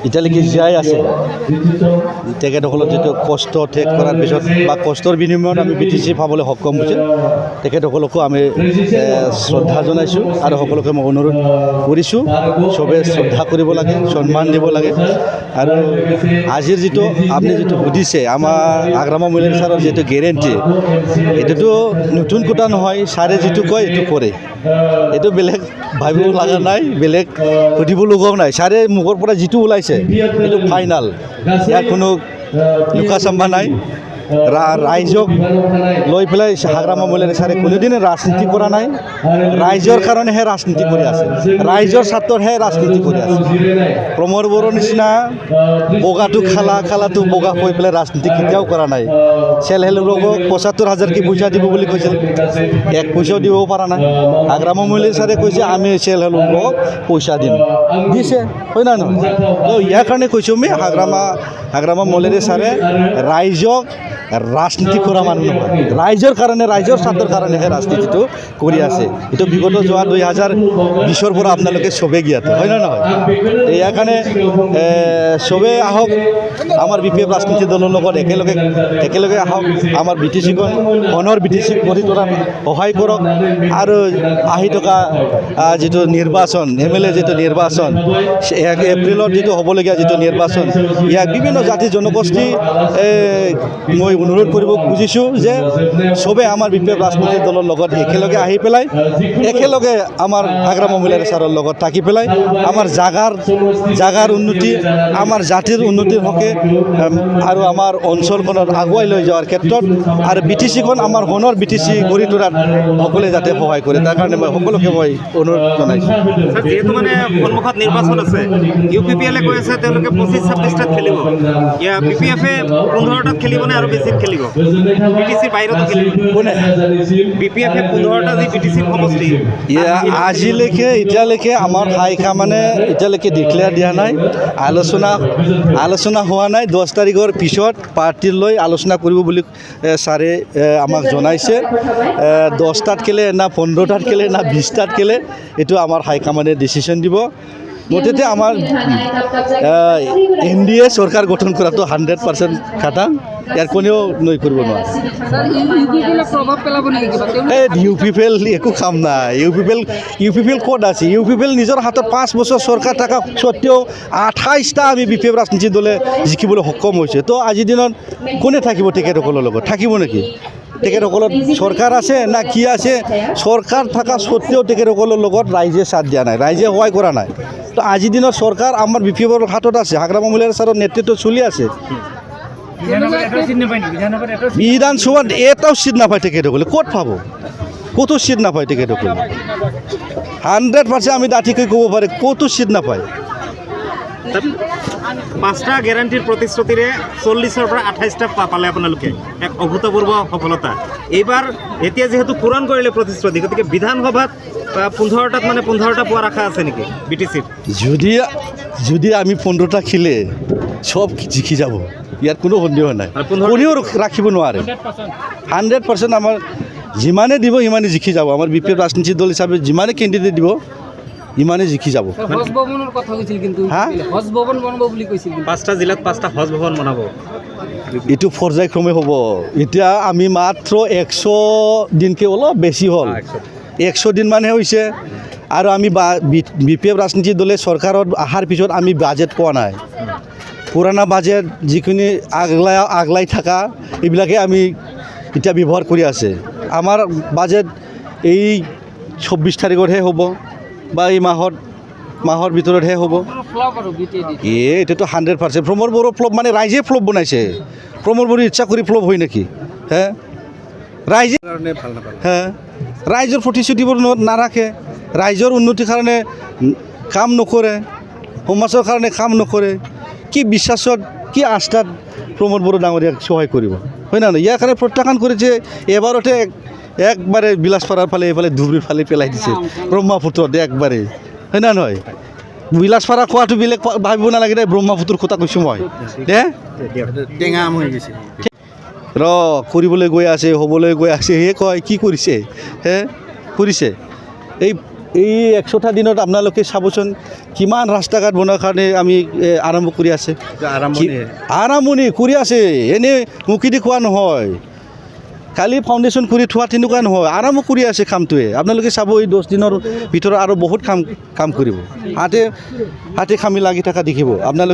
এতিয়ালৈকে জীয়াই আছে। তেখেতসকলৰ যিটো কষ্ট ত্যাগ কৰাৰ পিছত বা কষ্টৰ বিনিময়ত আমি BTC পাবলৈ সক্ষম হৈছে, তেখেতসকলকো আমি শ্ৰদ্ধা জনাইছোঁ আৰু সকলোকে মই অনুৰোধ কৰিছোঁ চবে শ্ৰদ্ধা কৰিব লাগে, সন্মান দিব লাগে। আৰু আজিৰ যিটো আপুনি যিটো সুধিছে আমাৰ আগ্ৰামা মহিলা ছাৰৰ যিটো গেৰেণ্টি, এইটোতো নতুন কথা নহয়, ছাৰে যিটো কয় এইটো কৰে, এইটো বেলেগ ভাবিব লগা নাই, বেলেগ সুধিব লগাও নাই। ছাৰে মুখৰ পৰা যিটো ওলাইছে এইটো ফাইনাল, ইয়াৰ কোনো লুকা চাম্বা নাই। ৰাইজক লৈ পেলাই আগ্ৰামা মহিলা ছাৰে কোনোদিনে ৰাজনীতি কৰা নাই, ৰাইজৰ কাৰণেহে ৰাজনীতি কৰি আছে, ৰাইজৰ স্বাৰ্থৰহে ৰাজনীতি কৰি আছে। প্ৰমোদ বড়োৰ নিচিনা বগাটো খালাটো বগা হৈ পেলাই ৰাজনীতি কেতিয়াও কৰা নাই। চেল্ফ হেল্প গ্ৰুপক ৭৫,০০০ কি পইচা দিব বুলি কৈছিল, 1 পইচাও দিব পৰা নাই। আগ্ৰামা মহিলা ছাৰে কৈছে আমি চেল্ফ হেল্প গ্ৰুপক পইচা দিম, দিছে, হয় না নহয়? তো ইয়াৰ কাৰণে কৈছোঁ আমি আগ্ৰামা মহিলা ছাৰে ৰাইজক ৰাজনীতি কৰা মানুহ নহয়, ৰাইজৰ কাৰণে, ৰাইজৰ স্বাৰ্থৰ কাৰণেহে ৰাজনীতিটো কৰি আছে। এইটো বিগত যোৱা 2020ৰ পৰা আপোনালোকে চবেই জ্ঞাত, হয় নে নহয়? ইয়াৰ কাৰণে চবেই আহক, আমাৰ BPF ৰাজনীতি দলৰ লগত একেলগে আহক, আমাৰ BTCখন পুনৰ BTC কৰি তোলাত সহায় কৰক। আৰু আহি থকা যিটো নিৰ্বাচন, MLA যিটো নিৰ্বাচন, 1 এপ্ৰিলত যিটো হ'বলগীয়া যিটো নিৰ্বাচন, ইয়াক বিভিন্ন জাতি জনগোষ্ঠী মই অনুৰোধ কৰিব খুজিছোঁ যে চবে আমাৰ BPF ৰাজনীতি দলৰ লগত একেলগে আহি পেলাই, একেলগে আমাৰ আগ্ৰামা মহিলা ছাৰৰ লগত থাকি পেলাই আমাৰ জাগাৰ উন্নতি, আমাৰ জাতিৰ উন্নতিৰ হকে আৰু আমাৰ অঞ্চলখনত আগুৱাই লৈ যোৱাৰ ক্ষেত্ৰত আৰু BTCখন আমাৰ সোণৰ BTC গঢ়ি তোলাত সকলোৱে যাতে সহায় কৰে, তাৰ কাৰণে মই সকলোকে অনুৰোধ জনাইছোঁ। যিহেতু মানে সন্মুখত নিৰ্বাচন আছে, UPPL কৈ আছে তেওঁলোকে 25-26টাত খেলিব, BPF-এ 15টাত খেলিবনে আৰু বেছি খেলিব? BTCৰ বাহিৰতো খেলিব কোনে? BPF-এ 15টা যি BTCৰ সমষ্টি, এতিয়ালৈকে আমাৰ হাইকমাণ্ডে এতিয়ালৈকে ডিক্লেয়াৰ দিয়া নাই, আলোচনা হোৱা নাই। 10 তাৰিখৰ পিছত পাৰ্টিৰ লৈ আলোচনা কৰিব বুলি ছাৰে আমাক জনাইছে। 10টাত খেলে না 15টাত খেলে না 20টাত খেলে, এইটো আমাৰ হাইকমাণ্ডে ডিচিশ্যন দিব। মুঠতে আমাৰ NDA চৰকাৰ গঠন কৰাটো 100% খাটাং, ইয়াৰ কোনেও নৈ কৰিব নোৱাৰে। UPPL একো কাম নাই, UPPL ক'ত আছে? UPPL নিজৰ হাতত 5 বছৰ চৰকাৰ থকা স্বত্তেও 28টা আমি BPF ৰাজনীতি দলে জিকিবলৈ সক্ষম হৈছে। তো আজিৰ দিনত কোনে থাকিব তেখেতসকলৰ লগত? থাকিব নেকি? তেখেতসকলৰ চৰকাৰ আছে না কি আছে? চৰকাৰ থকা স্বত্তেও তেখেতসকলৰ লগত ৰাইজে সাথ দিয়া নাই, ৰাইজে সহায় কৰা নাই। তো আজিৰ দিনত চৰকাৰ আমাৰ BPFৰ হাতত আছে, আগ্ৰামা মহিলা ছাৰৰ নেতৃত্বত চলি আছে। বিধানসভাত এটাও চিট নাপায় তেখেতসকলে, ক'ত পাব? ক'তো চিট নাপায় তেখেতসকলে। 100% আমি ডাঠিকৈ ক'ব পাৰি, ক'তো চিট নাপায়। 5টা গেৰাণ্টিৰ প্ৰতিশ্ৰুতিৰে 40ৰ পৰা 28টা পালে আপোনালোকে, এক অভূতপূৰ্ব সফলতা। এইবাৰ এতিয়া যিহেতু পূৰণ কৰিলে প্ৰতিশ্ৰুতি, গতিকে বিধানসভাত 15টাত মানে 15টা পোৱাৰ আশা আছে নেকি BTCৰ? যদি আমি 15টা খেলে চব জিকি যাব, ইয়াত কোনো সন্দেহ নাই, কোনেও ৰাখিব নোৱাৰে। 100% আমাৰ যিমানে দিব সিমানে জিকি যাব। আমাৰ BPF ৰাজনীতি দল হিচাপে যিমানে কেণ্ডিডেট দিব ইমানে জিকি যাব। 5টা জিলাত 5টা হজ ভৱন বনাব, এইটো পৰ্যায়ক্ৰমে হ'ব। এতিয়া আমি মাত্ৰ 100 দিনকৈ অলপ বেছি হ'ল, 100 দিন মানহে হৈছে। আৰু আমি BPF ৰাজনীতি দলে চৰকাৰত অহাৰ পিছত আমি বাজেট পোৱা নাই। পুৰণা বাজেট যিখিনি আগলাই থকা এইবিলাকে আমি এতিয়া ব্যৱহাৰ কৰি আছে। আমাৰ বাজেট এই 24 তাৰিখতহে হ'ব বা এই মাহৰ ভিতৰতহে হ'ব। এইটোতো 100% প্ৰমোদ বড়ো ফ্লপ, মানে ৰাইজে ফ্লপ বনাইছে। প্ৰমোদ বড়ো ইচ্ছা কৰি ফ্লপ হয় নেকি? ৰাইজে ৰাইজৰ প্ৰতিশ্ৰুতিবোৰ নাৰাখে, ৰাইজৰ উন্নতিৰ কাৰণে কাম নকৰে, সমাজৰ কাৰণে কাম নকৰে। কি বিশ্বাসত, কি আস্থাত প্ৰমোদ বড়ো ডাঙৰীয়াক সহায় কৰিব, হয় না নহয়? ইয়াৰ কাৰণে প্ৰত্যাখ্যান কৰিছে। এবাৰতে একবাৰে বিলাসপাৰাৰ ফালে, এইফালে ধুবুৰীৰ ফালে পেলাই দিছে, ব্ৰহ্মপুত্ৰত একবাৰে, হয় না নহয়? বিলাসপাৰা খোৱাটো বেলেগ ভাবিব নালাগে দে, ব্ৰহ্মপুত্ৰৰ কথা কৈছোঁ মই টেঙাম হৈ গৈছে। কৰিবলৈ গৈ আছে, হ'বলৈ গৈ আছে, সেয়ে কয় কি কৰিছে? কৰিছে এই এই 100টা দিনত আপোনালোকে চাবচোন কিমান ৰাস্তা ঘাট বনোৱাৰ কাৰণে আমি আৰম্ভ কৰি আছে আৰম্ভণি কৰি আছে এনেই মুখেদি কোৱা নহয় কালি ফাউণ্ডেশ্যন কৰি থোৱা তেনেকুৱা নহয় আৰম্ভ কৰি আছে কামটোৱে আপোনালোকে চাব এই 10 দিনৰ ভিতৰত আৰু বহুত কাম কৰিব হাতে কামি লাগি থকা দেখিব আপোনালোকে